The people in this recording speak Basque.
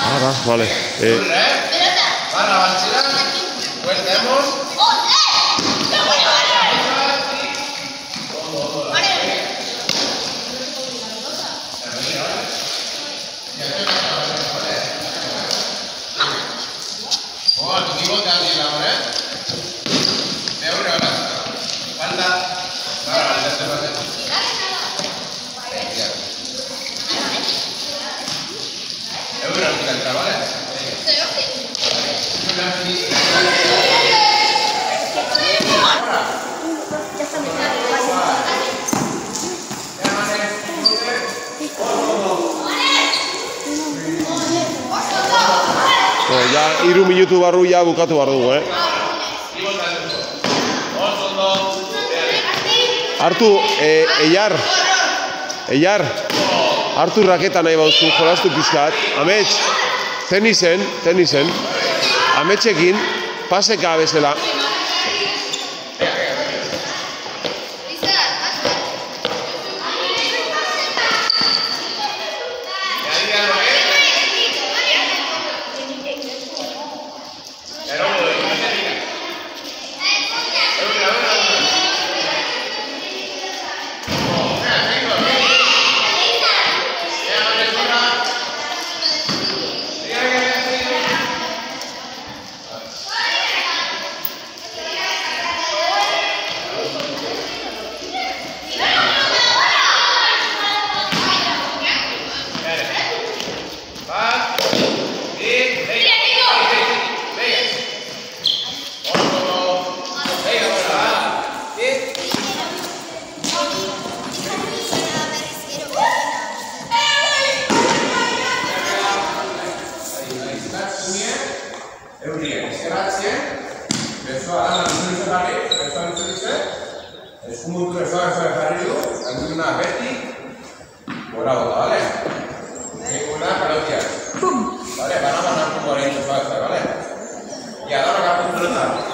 Ahora, vale. Barra bachila, vueltemos. Ja, 3 minutu barru ja bukatu behar dugu, Hartu, Eiar, hartu raketa nahi bauzu, jolastu pizkat. Amets, tenisen, ametsekin, paseka bezala. Eskumuntu ezoa jarri du, handuna beti, gora bota, bale? Ninguna pelotia. Vale, van a ganar como 40 falta, ¿vale? Y ahora acá punto